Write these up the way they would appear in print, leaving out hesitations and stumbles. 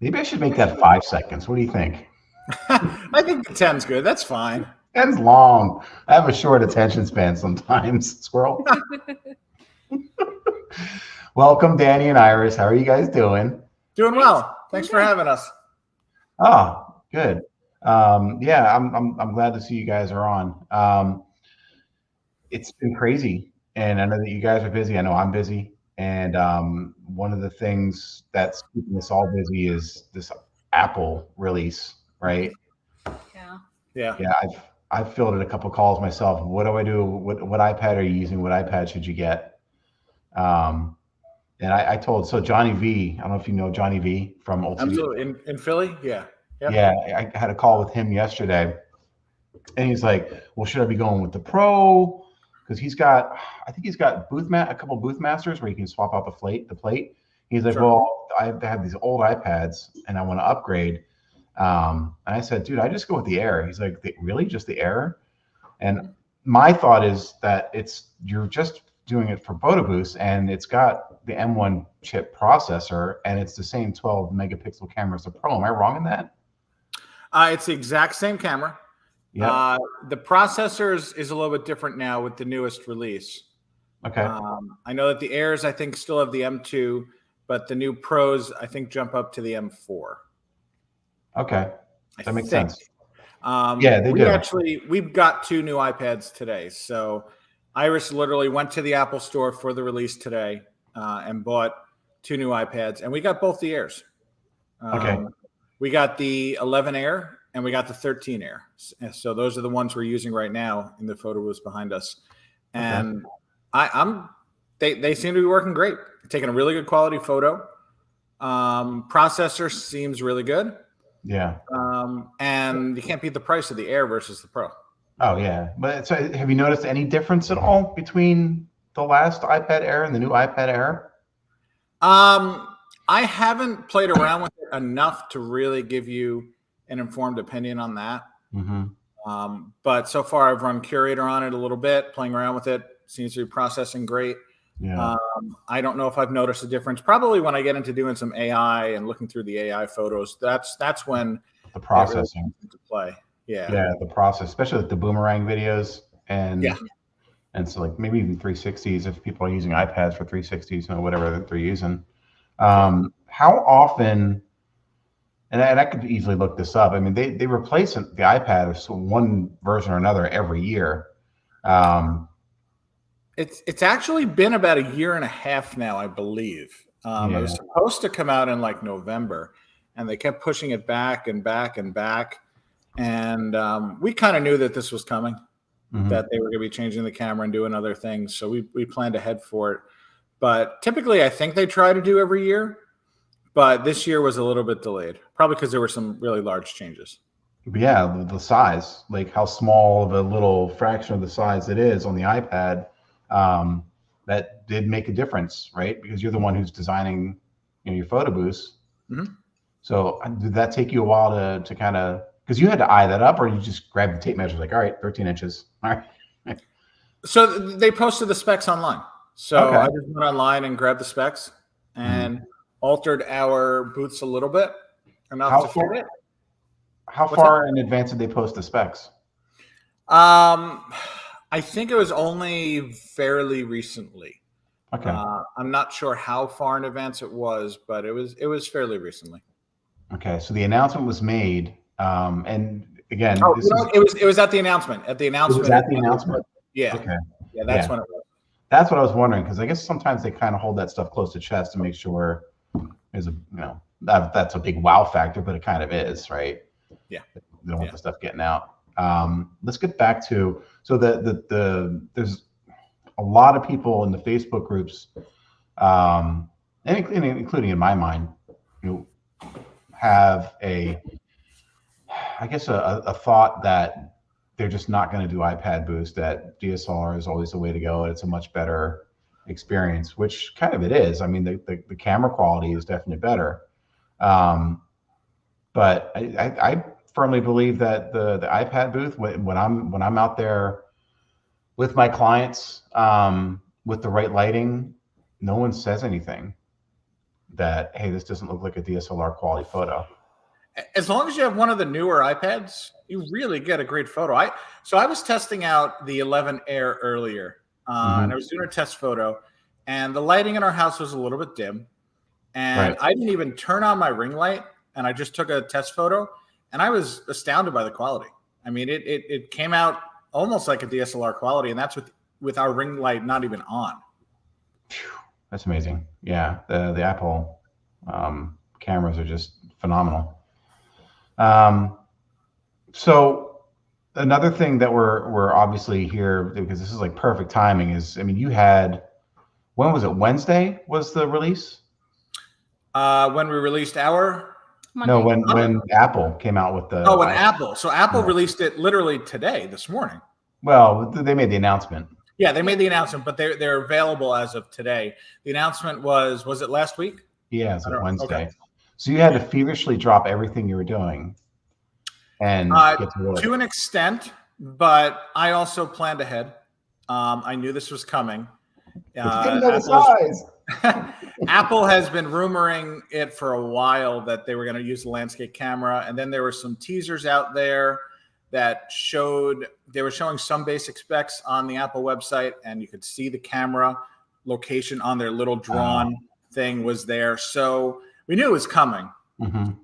Maybe I should make that 5 seconds. What do you think? I think the 10's good. That's fine. 10's long. I have a short attention span sometimes, squirrel. Welcome, Danny and Iris. How are you guys doing? Doing well. Thanks for having us. Oh, good. Yeah, I'm glad to see you guys are on. It's been crazy, and I know that you guys are busy. I know I'm busy, and one of the things that's keeping us all busy is this Apple release, right? Yeah. Yeah. I've fielded a couple calls myself. What do I do? What iPad are you using? What iPad should you get? Um, and I told Johnny V. I don't know if you know Johnny V from Old TV. Absolutely. In Philly? Yeah. Yep. Yeah, I had a call with him yesterday, and he's like, "Well, should I be going with the Pro? Because I think he's got a couple booth masters where you can swap out the plate. He's like, Sure. well, I have these old iPads and I want to upgrade. And I said, dude, I just go with the Air. He's like, really, just the Air? And my thought is that you're just doing it for photo booths, and it's got the M1 chip processor, and it's the same 12 megapixel camera as the Pro. Am I wrong in that? It's the exact same camera. Yeah. The processor is a little bit different now with the newest release. Okay. I know that the Airs, I think, still have the M2, but the new Pros, I think, jump up to the M4. Okay. That makes sense. Yeah, they do. We've got 2 new iPads today. So Iris literally went to the Apple store for the release today and bought 2 new iPads, and we got both the Airs. Okay. We got the 11 Air and we got the 13 Air. So those are the ones we're using right now in the photo booths behind us. And they seem to be working great. Taking a really good quality photo. Processor seems really good. Yeah. And you can't beat the price of the Air versus the Pro. Oh yeah. But so have you noticed any difference at all between the last iPad Air and the new iPad Air? I haven't played around with it enough to really give you an informed opinion on that. Mm-hmm. But so far I've run Curator on it a little bit, playing around with it. Seems to be processing great. Yeah. I don't know if I've noticed a difference. Probably when I get into doing some AI and looking through the AI photos, that's when the processing really into play. Yeah. Yeah, the process, especially like the boomerang videos and so like maybe even 360s if people are using iPads for 360s, whatever that they're using. How often? And I could easily look this up. I mean, they replace the iPad with one version or another every year. It's actually been about 1.5 years now, I believe. It was supposed to come out in like November, and they kept pushing it back and back and back. And we kind of knew that this was coming, that they were going to be changing the camera and doing other things. So we planned ahead for it. But typically, I think they try to do every year. But this year was a little bit delayed, probably because there were some really large changes. Yeah, the size, like how small of a little fraction of the size it is on the iPad, that did make a difference, right? Because you're the one who's designing, your photo booths. Mm-hmm. So did that take you a while to kind of, because you had to eye that up, or you just grabbed the tape measure, like, all right, 13 inches. All right. So they posted the specs online. So I just went online and grabbed the specs and altered our booths a little bit enough to fit it. How far in advance did they post the specs? I think it was only fairly recently. Okay. I'm not sure how far in advance it was, but it was fairly recently. Okay, so the announcement was made, and again, it was at the announcement. At the announcement. It was at the announcement. Yeah. Okay. Yeah, that's when it was. That's what I was wondering, because I guess sometimes they kind of hold that stuff close to chest to make sure there's that's a big wow factor, but it kind of is, right? Yeah. They don't want the stuff getting out. Let's get back to there's a lot of people in the Facebook groups, and including in my mind, have a thought that they're just not going to do iPad boost, that DSLR is always the way to go, and it's a much better experience, which kind of it is. I mean, the camera quality is definitely better. But I firmly believe that the iPad booth, when I'm out there with my clients, with the right lighting, no one says anything. that, hey, this doesn't look like a DSLR quality photo. As long as you have one of the newer iPads, you really get a great photo. So I was testing out the 11 Air earlier, and I was doing a test photo, and the lighting in our house was a little bit dim, and I didn't even turn on my ring light, and I just took a test photo, and I was astounded by the quality. I mean, it came out almost like a DSLR quality, and that's with our ring light not even on. That's amazing. Yeah, the Apple cameras are just phenomenal. So another thing that we're obviously here because this is like perfect timing is, I mean, you had, when was it? Wednesday was the release? When we released our Monday. No, when Apple came out with the Apple. So Apple released it literally today, this morning. Well, they made the announcement. Yeah, they made the announcement, but they're available as of today. The announcement was it last week? Yeah, it's like Wednesday. Okay. So you had to feverishly drop everything you were doing and get to work. To an extent, but I also planned ahead. I knew this was coming. Didn't know the size. Apple has been rumoring it for a while that they were going to use the landscape camera, and then there were some teasers out there that they were showing some basic specs on the Apple website, and you could see the camera location on their little drawn thing was there. So we knew it was coming.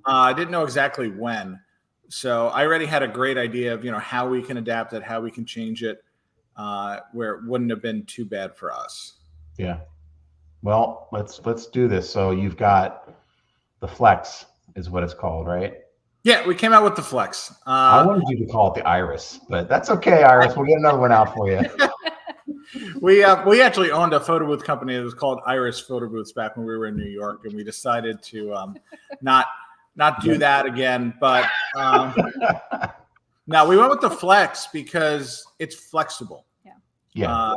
I didn't know exactly when. So I already had a great idea of, how we can adapt it, how we can change it, where it wouldn't have been too bad for us. Yeah. Well, let's do this. So you've got the Flex is what it's called, right? Yeah, we came out with the Flex. I wanted you to call it the Iris, but that's okay, Iris. We'll get another one out for you. We actually owned a photo booth company that was called Iris Photo Booths back when we were in New York, and we decided to not do that again. But now we went with the Flex because it's flexible. Yeah.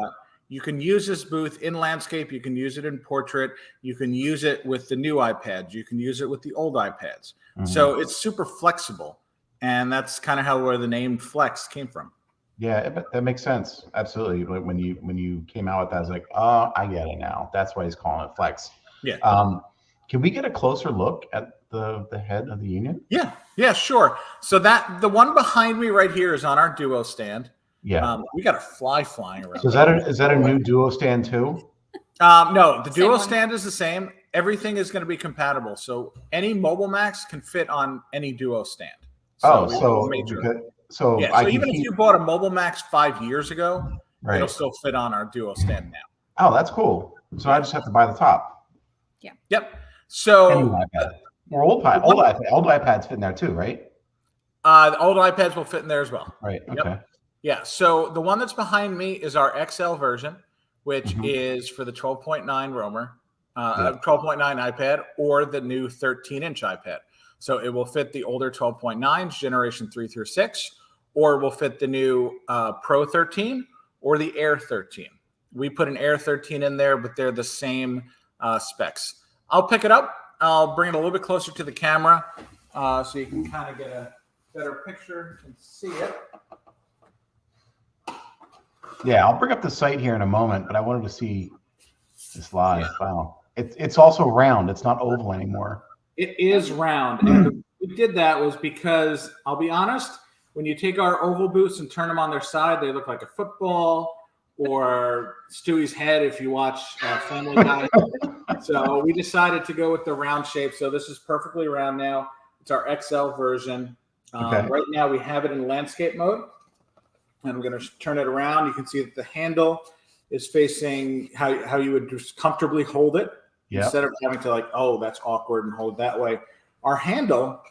You can use this booth in landscape. You can use it in portrait. You can use it with the new iPads. You can use it with the old iPads. So it's super flexible. And that's kind of where the name Flex came from. Yeah, that makes sense. Absolutely. When you came out with that, I was like, oh, I get it now. That's why he's calling it Flex. Yeah. Can we get a closer look at the head of the unit? Yeah, sure. So the one behind me right here is on our Duo stand. Yeah. We got a fly flying around. So is that a new Duo stand too? No, the Duo stand is the same. Everything is going to be compatible. So any Mobile Max can fit on any Duo stand. So even if you bought a Mobile Max 5 years ago, it'll still fit on our Duo stand now. Oh, that's cool. So I just have to buy the top. Yeah. Yep. So new iPad. Or old iPads fit in there too, right? The old iPads will fit in there as well. Right. Okay. Yep. Yeah. So the one that's behind me is our XL version, which is for the 12.9 roamer, 12.9 iPad, or the new 13-inch iPad. So it will fit the older 12.9s, generation 3 through 6, or it will fit the new Pro 13 or the Air 13. We put an Air 13 in there, but they're the same specs. I'll pick it up. I'll bring it a little bit closer to the camera so you can kind of get a better picture and see it. Yeah, I'll bring up the site here in a moment, but I wanted to see this live. Yeah. Wow. It's also round. It's not oval anymore. It is round. And we did that was because, I'll be honest, when you take our oval booths and turn them on their side, they look like a football or Stewie's head if you watch Family Guy. So we decided to go with the round shape. So this is perfectly round now. It's our XL version. Right now we have it in landscape mode. And I'm going to turn it around. You can see that the handle is facing how you would just comfortably hold it. Yep. Instead of having to that's awkward and hold it that way. Our handle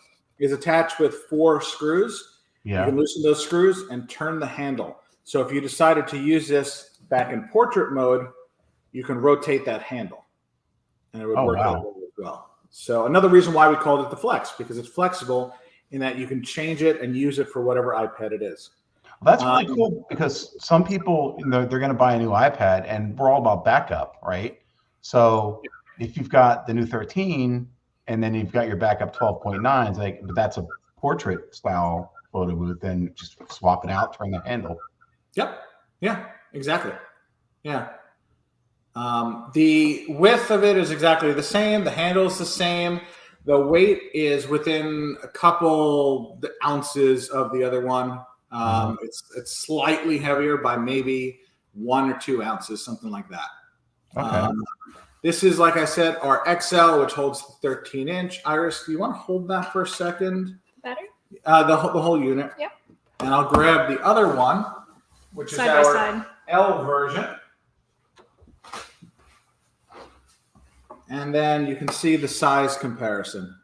is attached with 4 screws. Yeah. You can loosen those screws and turn the handle. So if you decided to use this back in portrait mode, you can rotate that handle. And it would work out as well. So another reason why we called it the Flex, because it's flexible in that you can change it and use it for whatever iPad it is. Well, that's really cool because some people, they're going to buy a new iPad and we're all about backup, right? So if you've got the new 13 and then you've got your backup 12.9, it's like, but that's a portrait style photo booth, then just swap it out, turn the handle. Yep. Yeah, exactly. Yeah. The width of it is exactly the same. The handle is the same. The weight is within a couple ounces of the other one. It's slightly heavier by maybe 1 or 2 ounces, something like that. Okay. This is, like I said, our XL, which holds the 13-inch. Iris, do you want to hold that for a second? Battery? The whole unit. Yep. And I'll grab the other one, which is Side by our side. L version. And then you can see the size comparison.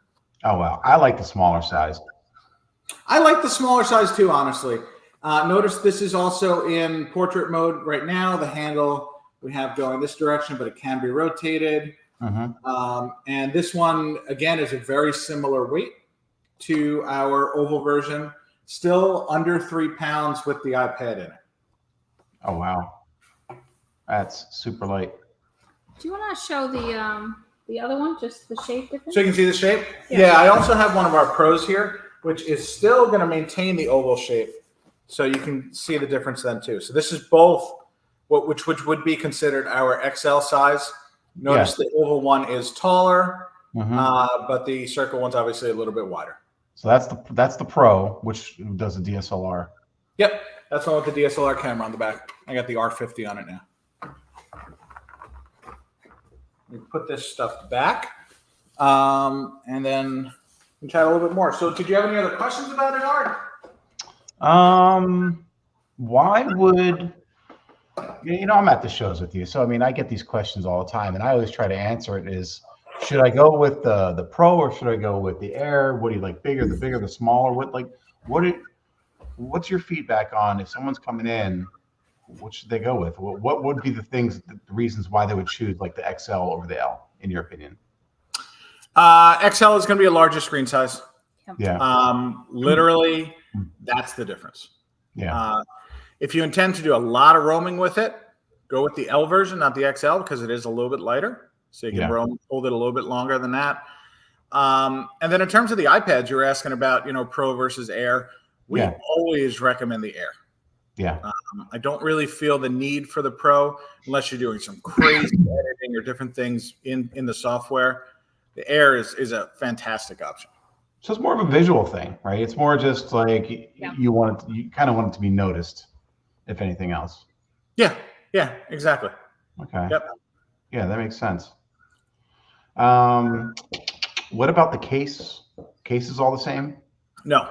Oh, wow. I like the smaller size. I like the smaller size too, honestly. Notice this is also in portrait mode right now. The handle we have going this direction, but it can be rotated. And this one, again, is a very similar weight to our oval version. Still under 3 pounds with the iPad in it. Oh, wow. That's super light. Do you want to show the other one, just the shape difference? So you can see the shape? Yeah. I also have one of our Pros here, which is still going to maintain the oval shape. So you can see the difference then too. So this is both which would be considered our XL size. Notice the oval one is taller, but the circle one's obviously a little bit wider. So that's the Pro, which does a DSLR. Yep, that's the one with the DSLR camera on the back. I got the R50 on it now. We put this stuff back, and then we can chat a little bit more. So, did you have any other questions about it, Art? Why would I'm at the shows with you, so I mean I get these questions all the time, and I always try to answer it is, should I go with the Pro or should I go with the Air? What do you like, bigger, the smaller? What's your feedback on if someone's coming in? What should they go with? What would be the reasons why they would choose like the XL over the L, in your opinion? XL is going to be a larger screen size. Yeah. Literally, that's the difference. Yeah. If you intend to do a lot of roaming with it, go with the L version, not the XL, because it is a little bit lighter. So you can hold it a little bit longer than that. And then in terms of the iPads, you were asking about, Pro versus Air. We always recommend the Air. Yeah. I don't really feel the need for the Pro unless you're doing some crazy editing or different things in the software. The Air is a fantastic option. So it's more of a visual thing, right? It's more just like you kind of want it to be noticed, if anything else. Yeah, exactly. Okay. Yep. Yeah, that makes sense. What about the case? Case is all the same? No.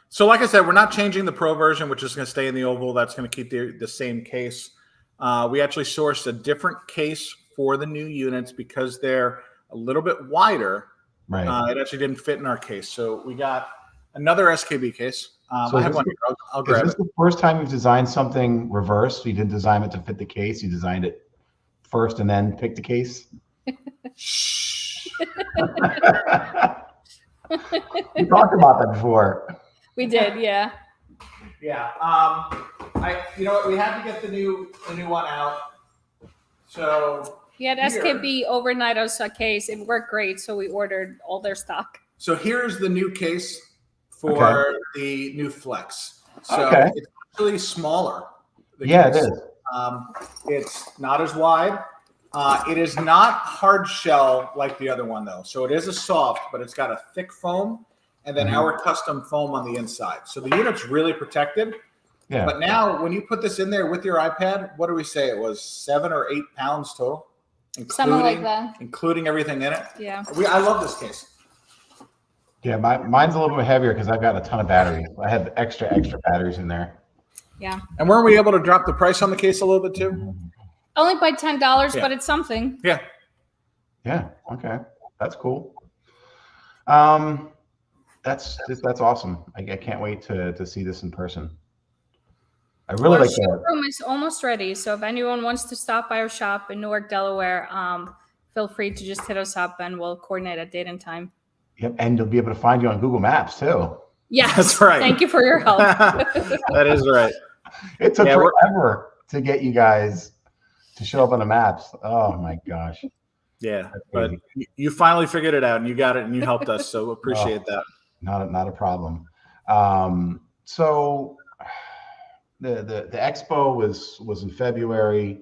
So like I said, we're not changing the Pro version, which is going to stay in the oval. That's going to keep the same case. We actually sourced a different case for the new units because they're a little bit wider. Right. It actually didn't fit in our case. So we got another SKB case. So I have one here. I'll grab it. Is this the first time you've designed something reverse? So you didn't design it to fit the case. You designed it first and then picked the case? Shh. We talked about that before. We did, yeah. Yeah. You know what? We had to get the new one out. So We had SKB overnight us a case. It worked great, so we ordered all their stock. So here's the new case for the new Flex. So it's actually smaller. It is. It's not as wide. It is not hard shell like the other one, though. So it is a soft, but it's got a thick foam and then our custom foam on the inside. So the unit's really protected. Yeah. But now when you put this in there with your iPad, what do we say? It was 7 or 8 pounds total? Something like that. Including everything in it? Yeah. I love this case. Yeah, mine's a little bit heavier because I've got a ton of batteries. I have extra batteries in there. Yeah. And weren't we able to drop the price on the case a little bit too? Only by $10, but it's something. Yeah. Yeah. Okay. That's cool. That's awesome. I can't wait to see this in person. I really like that. Our showroom is almost ready, so if anyone wants to stop by our shop in Newark, Delaware, feel free to just hit us up and we'll coordinate a date and time. Yep, and you'll be able to find you on Google Maps too. Yes, that's right. Thank you for your help. That is right. It took forever to get you guys to show up on the maps. Oh my gosh. Yeah, but you finally figured it out and you got it and you helped us, so appreciate that. Not a problem. So the expo was in February.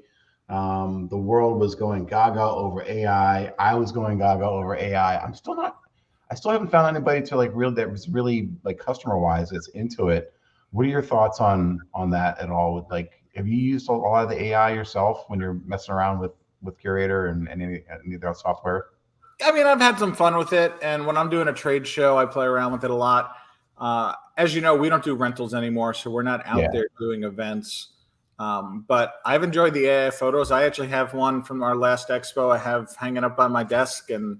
The world was going gaga over AI. I was going gaga over AI. I still haven't found anybody to like really that was really like customer wise that's into it. What are your thoughts on that at all? With like, have you used a lot of the AI yourself when you're messing around with Curator and any of that software? I mean, I've had some fun with it, and when I'm doing a trade show, I play around with it a lot. As you know, we don't do rentals anymore, so we're not out there doing events. But I've enjoyed the AI photos. I actually have one from our last expo I have hanging up on my desk, and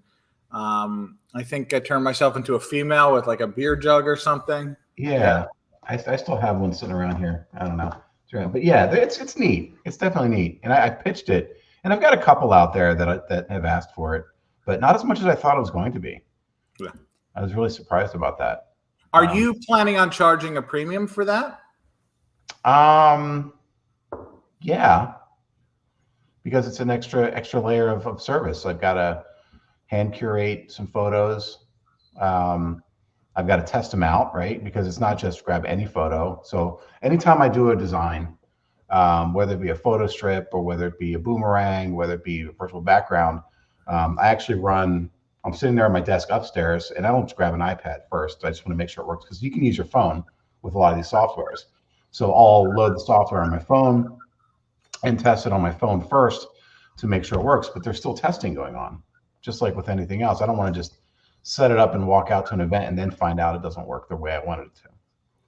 I think I turned myself into a female with like a beer jug or something. Yeah. I still have one sitting around here. I don't know. But yeah, it's neat. It's definitely neat. And I pitched it, and I've got a couple out there that have asked for it, but not as much as I thought it was going to be. Yeah. I was really surprised about that. Are you planning on charging a premium for that? Yeah, because it's an extra layer of service. I've got to hand curate some photos. I've got to test them out, right? Because it's not just grab any photo. So anytime I do a design, whether it be a photo strip or whether it be a boomerang, whether it be a virtual background, I actually I'm sitting there at my desk upstairs and I don't just grab an iPad first. I just want to make sure it works because you can use your phone with a lot of these softwares. So I'll load the software on my phone and test it on my phone first to make sure it works, but there's still testing going on. Just like with anything else, I don't want to just set it up and walk out to an event and then find out it doesn't work the way I wanted it to.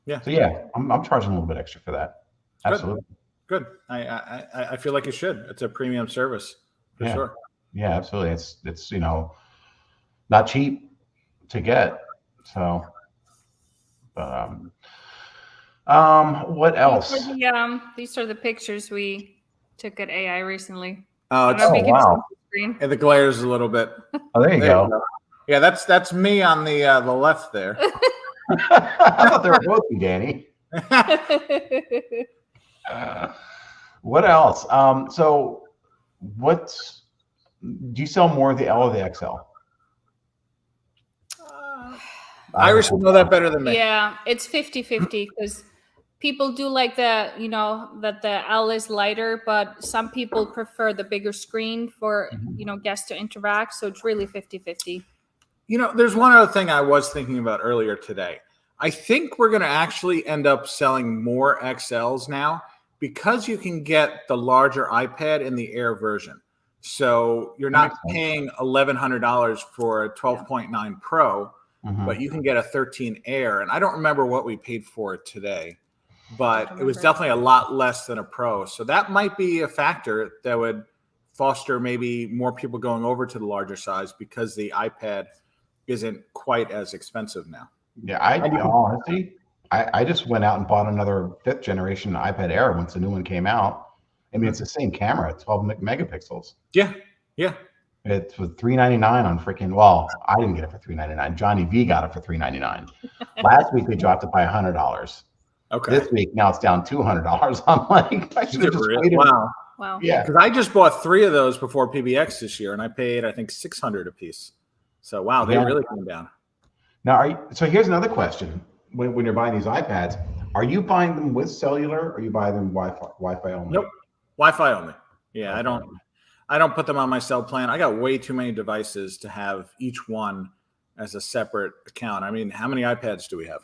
Yeah. So yeah, I'm charging a little bit extra for that. Absolutely. Good. I feel like you should. It's a premium service for sure. Yeah, absolutely. It's not cheap to get. So, what else? These are the pictures we took at AI recently. Oh, wow. And the glares a little bit. Oh, there you go. Yeah, that's me on the left there. I thought they were both you, Danny. What else? So do you sell more of the L or the XL? Iris would know that better than me. Yeah, it's 50-50 because people do like that the L is lighter, but some people prefer the bigger screen for, guests to interact. So it's really 50-50. There's one other thing I was thinking about earlier today. I think we're going to actually end up selling more XLs now because you can get the larger iPad in the Air version. So you're not paying $1,100 for a 12.9 Pro, but you can get a 13 Air. And I don't remember what we paid for it today, but it was definitely a lot less than a Pro. So that might be a factor that would foster maybe more people going over to the larger size because the iPad isn't quite as expensive now. Yeah, honestly, I just went out and bought another 5th generation iPad Air once the new one came out. I mean, it's the same camera, 12 megapixels. Yeah. It's for $399 on freaking. Well, I didn't get it for $399. Johnny V got it for $399. Last week they dropped it by $100. Okay. This week now it's down $200. I'm like, I should have just waited. Wow. Yeah. Because I just bought 3 of those before PBX this year, and I paid I think $600 a piece. So wow, they really came down. Now, so here's another question: when you're buying these iPads, are you buying them with cellular, or are you buying them Wi-Fi only? Nope, Wi-Fi only. Yeah, I don't put them on my cell plan. I got way too many devices to have each one as a separate account. I mean, how many iPads do we have?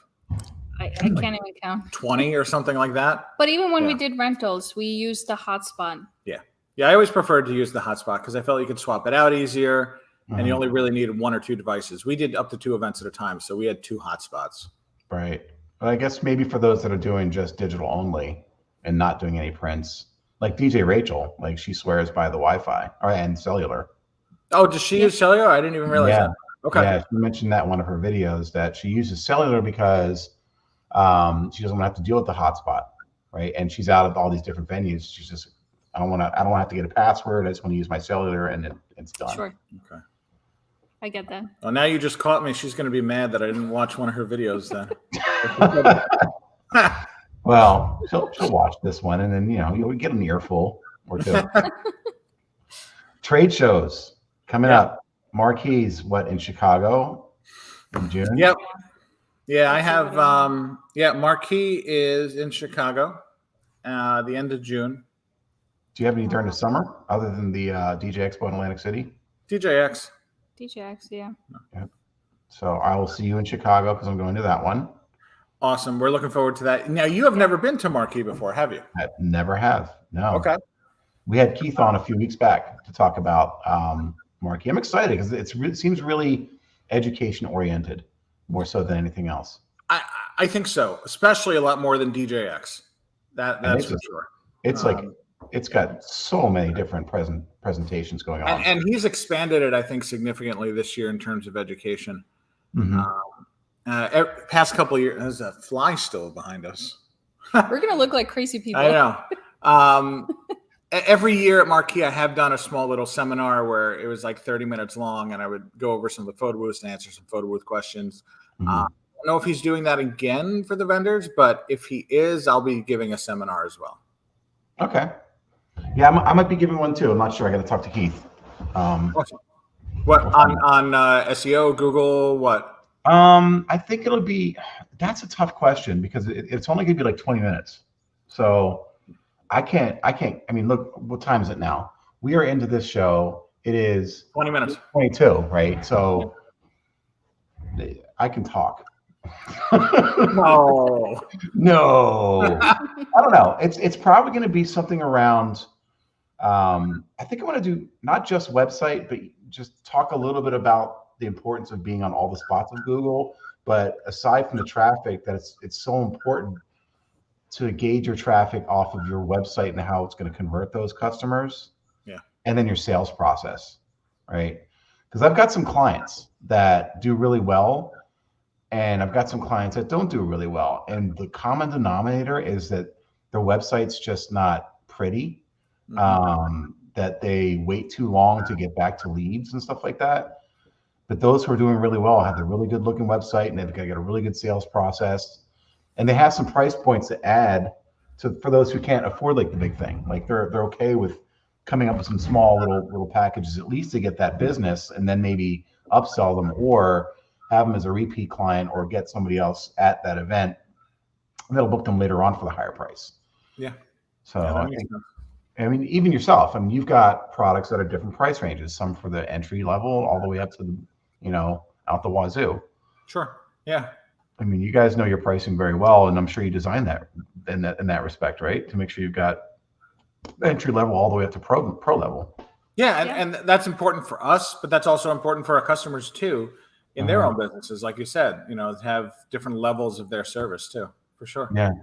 I can't even count. 20 or something like that. But even when we did rentals, we used the hotspot. Yeah. I always preferred to use the hotspot because I felt you could swap it out easier. And you only really needed 1 or 2 devices. We did up to 2 events at a time, so we had 2 hotspots. Right. But I guess maybe for those that are doing just digital only and not doing any prints, like DJ Rachel, like she swears by the Wi-Fi and cellular. Oh, does she use cellular? I didn't even realize that. Okay. Yeah, she mentioned that in one of her videos that she uses cellular because she doesn't want to have to deal with the hotspot, right? And she's out of all these different venues. She's just, I don't want to have to get a password. I just want to use my cellular and it's done. Sure. Okay. I get that. Well, now you just caught me. She's going to be mad that I didn't watch one of her videos then. Well, she'll watch this one, and then you'll get an earful or 2. Trade shows coming up. Marquees, in Chicago in June? Yep. Yeah, I have. Marquee is in Chicago, the end of June. Do you have any during the summer other than the DJ Expo in Atlantic City? DJX. DJX, yeah. Yeah. So I will see you in Chicago because I'm going to that one. Awesome. We're looking forward to that. Now, you have never been to Marquee before, have you? I never have. No. Okay. We had Keith on a few weeks back to talk about Marquee. I'm excited because it seems really education oriented more so than anything else. I think so, especially a lot more than DJX. That's for sure. It's like it's got so many different presentations going on, and he's expanded it, I think, significantly this year in terms of education. Mm-hmm. Past couple of years, there's a fly still behind us. We're gonna look like crazy people. I know. Every year at Marquee, I have done a small little seminar where it was like 30 minutes long, and I would go over some of the photo booths and answer some photo booth questions. Mm-hmm. I don't know if he's doing that again for the vendors, but if he is, I'll be giving a seminar as well. Okay. Yeah, I might be giving one too. I'm not sure. I got to talk to Keith. Awesome. What on SEO, Google, what? I think it'll be. That's a tough question because it's only going to be like 20 minutes. So I can't. I mean, look, what time is it now? We are into this show. It is 20 minutes. 22, right? So I can talk. No. I don't know. It's probably going to be something around. I think I want to do not just website, but just talk a little bit about the importance of being on all the spots of Google. But aside from the traffic, that it's so important to gauge your traffic off of your website and how it's going to convert those customers. Yeah. And then your sales process, right? Because I've got some clients that do really well, and I've got some clients that don't do really well. And the common denominator is that their website's just not pretty, that they wait too long to get back to leads and stuff like that. But those who are doing really well have a really good looking website, and they've got a really good sales process. And they have some price points to add for those who can't afford like the big thing. Like they're okay with coming up with some small little packages, at least to get that business, and then maybe upsell them or have them as a repeat client or get somebody else at that event. And they'll book them later on for the higher price. Yeah. So I mean, even yourself, I mean, you've got products that are different price ranges, some for the entry level all the way up to the, out the wazoo. Sure. Yeah. I mean, you guys know your pricing very well, and I'm sure you designed that in that respect, right? To make sure you've got entry level all the way up to pro level. Yeah, and that's important for us, but that's also important for our customers too, in their own businesses, like you said, have different levels of their service too, for sure. Yeah.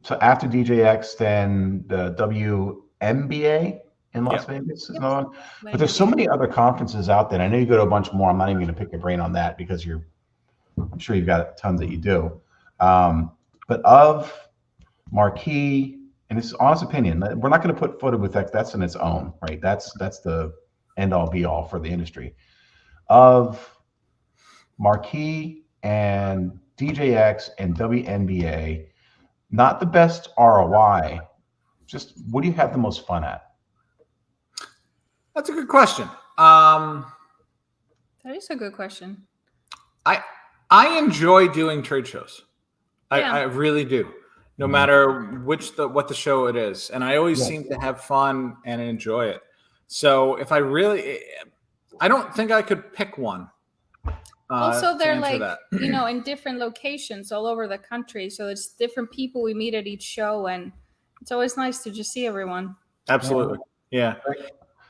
So after DJX, then the WMBA in Las Vegas is another one. But there's so many other conferences out there. I know you go to a bunch more. I'm not even going to pick your brain on that because I'm sure you've got tons that you do. But of Marquee, and it's honest opinion, we're not going to put Photo Booth X. That's in its own, right? That's the end all be all for the industry. Of Marquee and DJX and WNBA, not the best ROI. Just what do you have the most fun at? That's a good question. That is a good question. I enjoy doing trade shows. I really do. No matter what the show it is. And I always seem to have fun and enjoy it. So if I don't think I could pick one. Also, they're like, in different locations all over the country. So it's different people we meet at each show. And it's always nice to just see everyone. Absolutely. Yeah.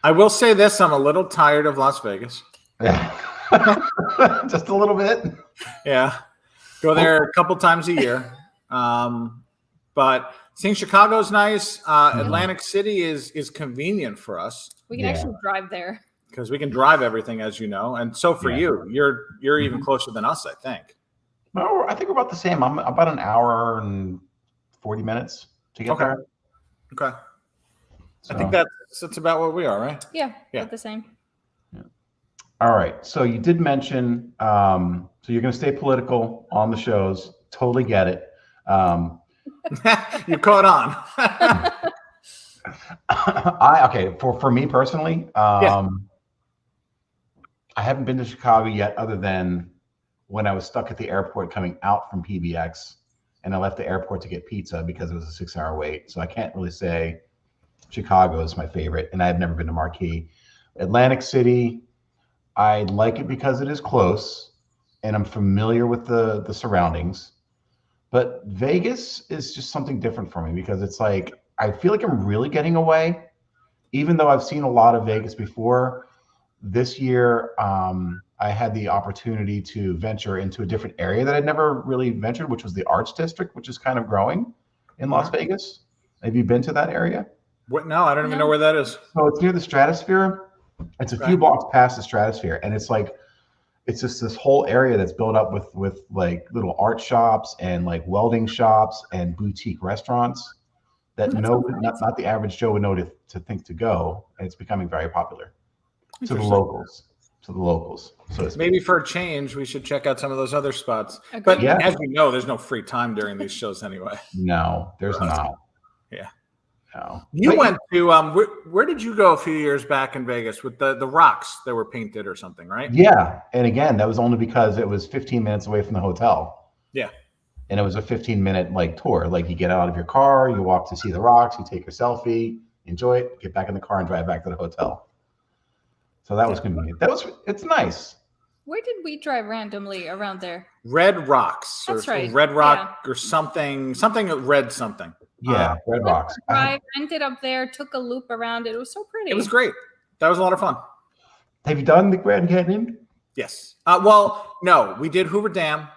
I will say this. I'm a little tired of Las Vegas. Yeah. Just a little bit. Yeah. Go there a couple times a year. But seeing Chicago is nice. Atlantic City is convenient for us. We can actually drive there. Because we can drive everything, as you know. And so for you, you're even closer than us, I think. No, I think we're about the same. I'm about an hour and 40 minutes to get there. Okay. So. I think that's about what we are, right? Yeah. About the same. Yeah. All right. So you did mention, so you're going to stay political on the shows. Totally get it. You caught on. For me personally, I haven't been to Chicago yet, other than when I was stuck at the airport coming out from PBX and I left the airport to get pizza because it was a 6-hour wait. So I can't really say Chicago is my favorite, and I've never been to Marquee. Atlantic City, I like it because it is close, and I'm familiar with the surroundings. But Vegas is just something different for me because it's like I feel like I'm really getting away, even though I've seen a lot of Vegas before. This year, I had the opportunity to venture into a different area that I'd never really ventured, which was the Arts District, which is kind of growing in Las Vegas. Have you been to that area? What? No, I don't even know where that is. So it's near the Stratosphere. It's a few blocks past the Stratosphere, and it's like it's just this whole area that's built up with like little art shops and like welding shops and boutique restaurants that not the average Joe would know to think to go, and it's becoming very popular to the locals. So maybe for a change, we should check out some of those other spots. Agreed. But as we know, there's no free time during these shows anyway. No, there's not. Yeah. No. You went to where did you go a few years back in Vegas with the rocks that were painted or something, right? Yeah, and again, that was only because it was 15 minutes away from the hotel. Yeah. And it was a 15-minute like tour. Like you get out of your car, you walk to see the rocks, you take your selfie, enjoy it, get back in the car, and drive back to the hotel. So that was convenient. It's nice. Where did we drive randomly around there? Red Rocks. That's right. Red Rock or something red something. Yeah, Red Rocks. I ended up there, took a loop around it. It was so pretty. It was great. That was a lot of fun. Have you done the Grand Canyon? Yes. Well, no, we did Hoover Dam.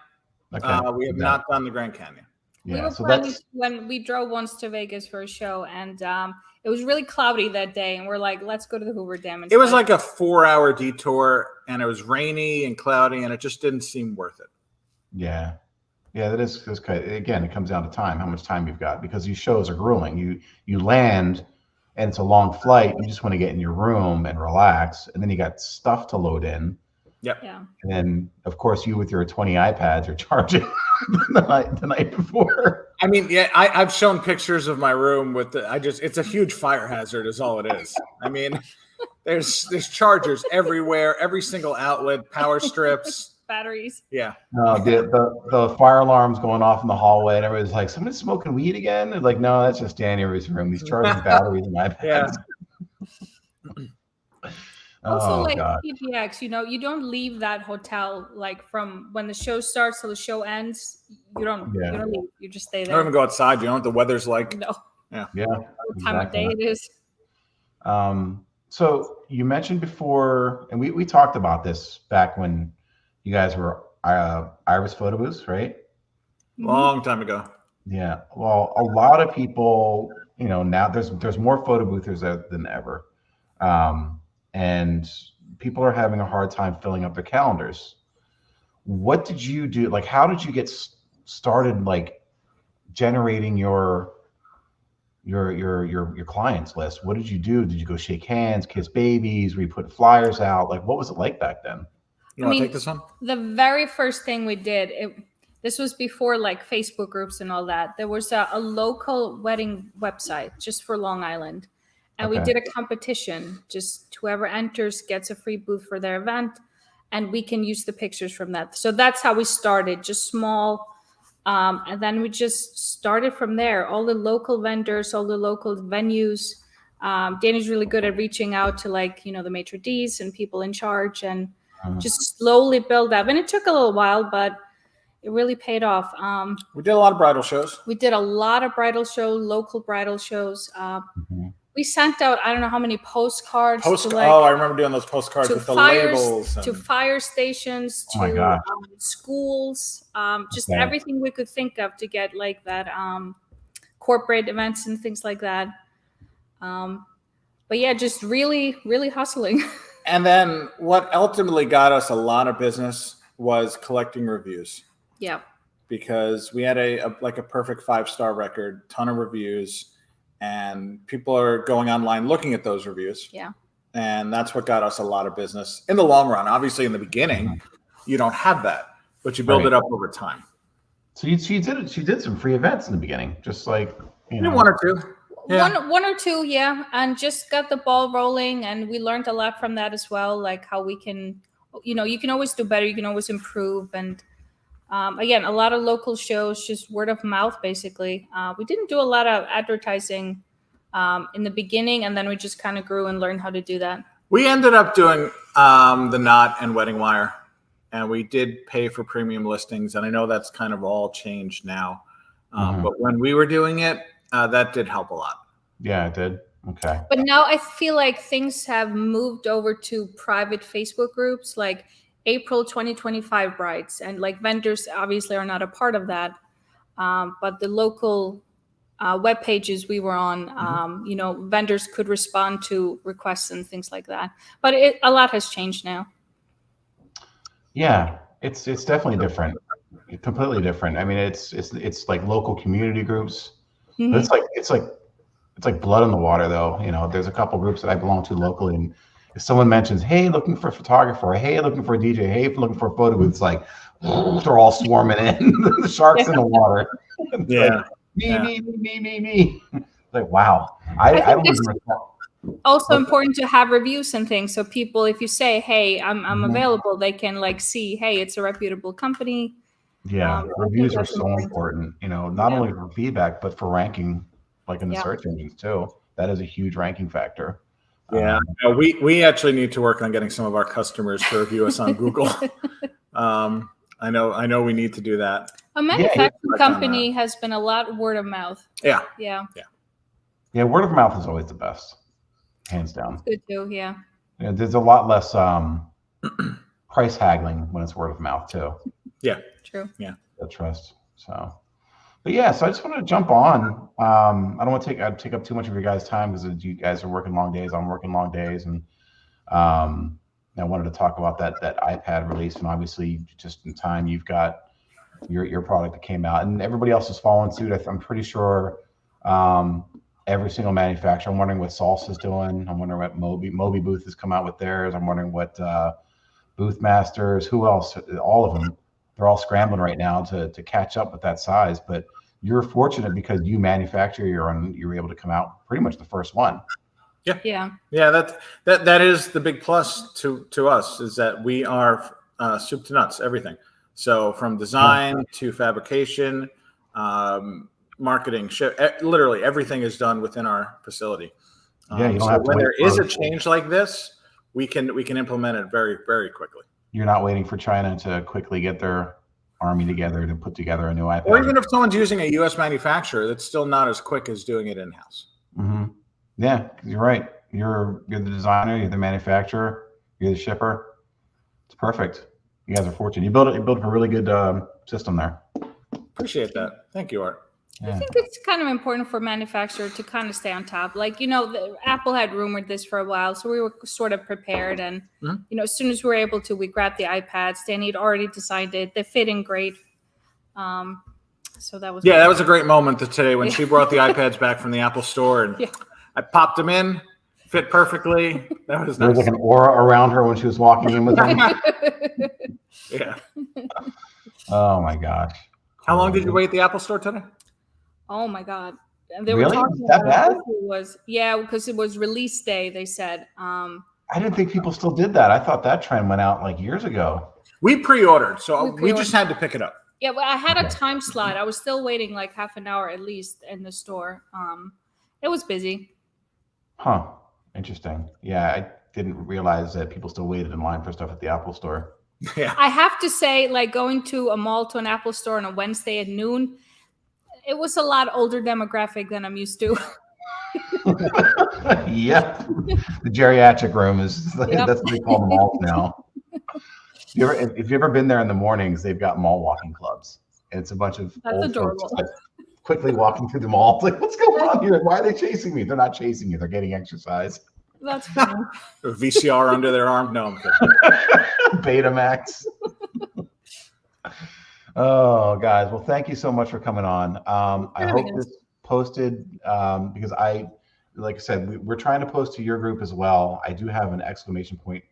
Okay. We have not done the Grand Canyon. Yeah, we were planning when we drove once to Vegas for a show, and it was really cloudy that day, and we're like, let's go to the Hoover Dam. It was like a 4-hour detour, and it was rainy and cloudy, and it just didn't seem worth it. Yeah. Yeah, that is again, it comes down to time, how much time you've got, because these shows are grueling. You land and it's a long flight. You just want to get in your room and relax, and then you got stuff to load in. Yep. Yeah. And then, of course, you with your 20 iPads are charging the night before. I mean, yeah, I've shown pictures of my room with it's a huge fire hazard is all it is. I mean, there's chargers everywhere, every single outlet, power strips. Batteries. Yeah. The fire alarm's going off in the hallway, and everybody's like, "Somebody's smoking weed again?" And like, no, that's just Danny Ruth's room. He's charging batteries and iPads. Yeah. Also, like God. PPX, you don't leave that hotel like from when the show starts till the show ends. You don't leave. You just stay there. You don't even go outside. You know what the weather's like. No. Yeah. What time of day it is. So you mentioned before, and we talked about this back when you guys were Iris Photo Booths, right? Long time ago. Yeah. Well, a lot of people, now there's more photo boothers than ever. And people are having a hard time filling up their calendars. What did you do? Like, how did you get started, like generating your clients list? What did you do? Did you go shake hands, kiss babies? Were you putting flyers out? Like, what was it like back then? You want to take this one? The very first thing we did, this was before like Facebook groups and all that. There was a local wedding website just for Long Island. And we did a competition. Just whoever enters gets a free booth for their event. And we can use the pictures from that. So that's how we started, just small. And then we just started from there. All the local vendors, all the local venues. Danny's really good at reaching out to the maitre d's and people in charge and just slowly build up. And it took a little while, but it really paid off. We did a lot of bridal shows. We did a lot of bridal shows, local bridal shows. We sent out, I don't know how many postcards. I remember doing those postcards with the labels. To fire stations, to schools, everything we could think of to get like that corporate events and things like that. But yeah, just really, really hustling. And then what ultimately got us a lot of business was collecting reviews. Yeah. Because we had a perfect 5-star record, ton of reviews. And people are going online looking at those reviews. Yeah. And that's what got us a lot of business in the long run. Obviously, in the beginning, you don't have that, but you build it up over time. So she did some free events in the beginning, just like, one or two. Yeah. One or two, yeah. And just got the ball rolling. And we learned a lot from that as well, like how we can, you can always do better. You can always improve. And Again, a lot of local shows, just word of mouth, basically. We didn't do a lot of advertising in the beginning, and then we just kind of grew and learned how to do that. We ended up doing the Knot and Wedding Wire, and we did pay for premium listings, and I know that's kind of all changed now. But when we were doing it, that did help a lot. Yeah, it did. Okay. But now I feel like things have moved over to private Facebook groups, like April 2025 brides, and like vendors obviously are not a part of that. But the local web pages we were on, you know, vendors could respond to requests and things like that. But a lot has changed now. Yeah, it's definitely different, completely different. I mean, it's like local community groups. But it's like blood in the water, though. You know, there's a couple groups that I belong to locally, and if someone mentions, "Hey, looking for a photographer," "Hey, looking for a DJ," "Hey, looking for a photo booth," it's like they're all swarming in. The sharks in the water. It's like, me. Like, wow. I don't even recall. Also important to have reviews and things, so people, if you say, "Hey, I'm available," they can like see, "Hey, it's a reputable company." Yeah, reviews are so important. You know, not only for feedback but for ranking, like in the search engines too. That is a huge ranking factor. Yeah, we actually need to work on getting some of our customers to review us on Google. I know we need to do that. A manufacturing company has been a lot word of mouth. Yeah. Word of mouth is always the best, hands down. Good too. Yeah, there's a lot less price haggling when it's word of mouth too. Yeah, true. Yeah, the trust. So, but yeah, so I just wanted to jump on. I don't want to take up too much of your guys' time because you guys are working long days. I'm working long days, and I wanted to talk about that iPad release, and obviously, just in time, you've got your product that came out, and everybody else is following suit. I'm pretty sure every single manufacturer. I'm wondering what Salsa's doing. I'm wondering what Moby Booth has come out with theirs. I'm wondering what Booth Masters, who else? All of them. They're all scrambling right now to catch up with that size. But you're fortunate because you manufacture your own. You were able to come out pretty much the first one. Yeah. That is the big plus to us, is that we are soup to nuts, everything. So from design to fabrication, marketing, literally everything is done within our facility. You don't have to when there is a change like this, we can implement it very, very quickly. You're not waiting for China to quickly get their army together to put together a new iPad. Or even if someone's using a U.S. manufacturer, that's still not as quick as doing it in-house. Yeah, you're right. You're the designer, you're the manufacturer, you're the shipper. It's perfect. You guys are fortunate. You built up a really good system there. Appreciate that. Thank you, Art. I think it's kind of important for manufacturer to kind of stay on top. Like, you know, Apple had rumored this for a while, so we were sort of prepared. And, you know, as soon as we were able to, we grabbed the iPads. Danny had already designed it. They fit in great. So that was that was a great moment today when she brought the iPads back from the Apple store, and I popped them in, fit perfectly. That was nice. There was like an aura around her when she was walking in with them. Yeah. Oh my gosh. How long did you wait at the Apple store today? Oh my God. They really? were talking that bad? Because it was release day, they said. I didn't think people still did that. I thought that trend went out like years ago. We pre-ordered, so we just had to pick it up. Yeah, but I had a time slot. I was still waiting like half an hour at least in the store. It was busy. Huh. Interesting. Yeah, I didn't realize that people still waited in line for stuff at the Apple store. Yeah. I have to say, like going to a mall to an Apple store on a Wednesday at noon, it was a lot older demographic than I'm used to. Yep. The geriatric room is that's what they call the malls now. If you've ever been there in the mornings, they've got mall walking clubs. And it's a bunch of old folks like quickly walking through the mall. It's like, what's going on here? Why are they chasing me? They're not chasing you. They're getting exercise. That's funny. VCR under their arm. No. Betamax. Oh, guys. Well, thank you so much for coming on. I hope this posted because like I said, we're trying to post to your group as well. I do have an exclamation point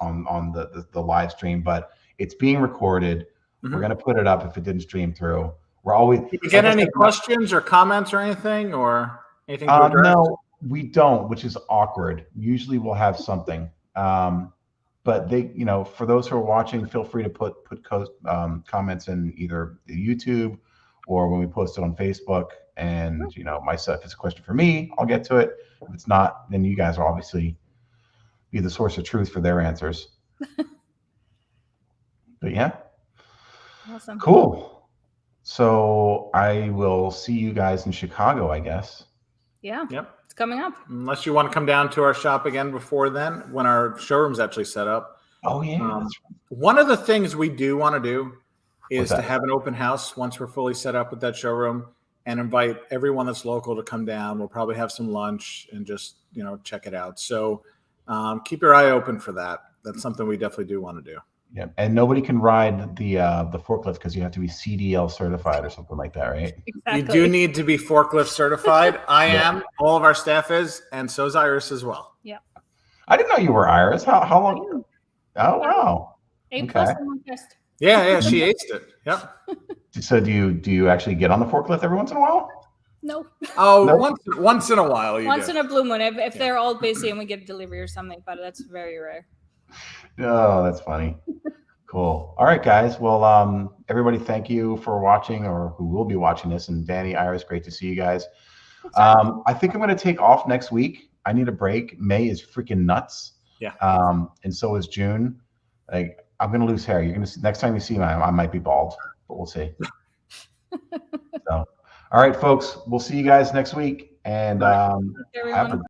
on the live stream, but it's being recorded. We're going to put it up if it didn't stream through. We're always. Did you get any questions or comments or anything to address? No, we don't, which is awkward. Usually we'll have something. but they, for those who are watching, feel free to put comments in either the YouTube or when we post it on Facebook. And myself, if it's a question for me, I'll get to it. If it's not, then you guys will obviously be the source of truth for their answers. But yeah, awesome, cool. So I will see you guys in Chicago, I guess. Yeah. Yep. It's coming up. Unless you want to come down to our shop again before then, when our showroom's actually set up. Oh yeah. One of the things we do want to do is What's to have an open house once we're fully set up with that showroom, and invite everyone that's local to come down. We'll probably have some lunch and just, check it out. So keep your eye open for that. That's something we definitely do want to do. Yeah, and nobody can ride the forklift because you have to be CDL certified or something like that, right? Exactly. You do need to be forklift certified. I am. All of our staff is, and so is Iris as well. Yeah. I didn't know you were Iris. How long? Oh wow. A+ on my test. Yeah, she aced it. Yep. So do you actually get on the forklift every once in a while? No. Oh, Nope. once in a while. Once in a blue moon, if they're all busy and we get a delivery or something, but that's very rare. Oh, that's funny. Cool. All right, guys. Well, everybody, thank you for watching, or who will be watching this. And Danny, Iris, great to see you guys. I think I'm going to take off next week. I need a break. May is freaking nuts. Yeah. And so is June. Like, I'm going to lose hair. You're going to next time you see me, I might be bald, but we'll see. So, all right, folks. We'll see you guys next week. And have a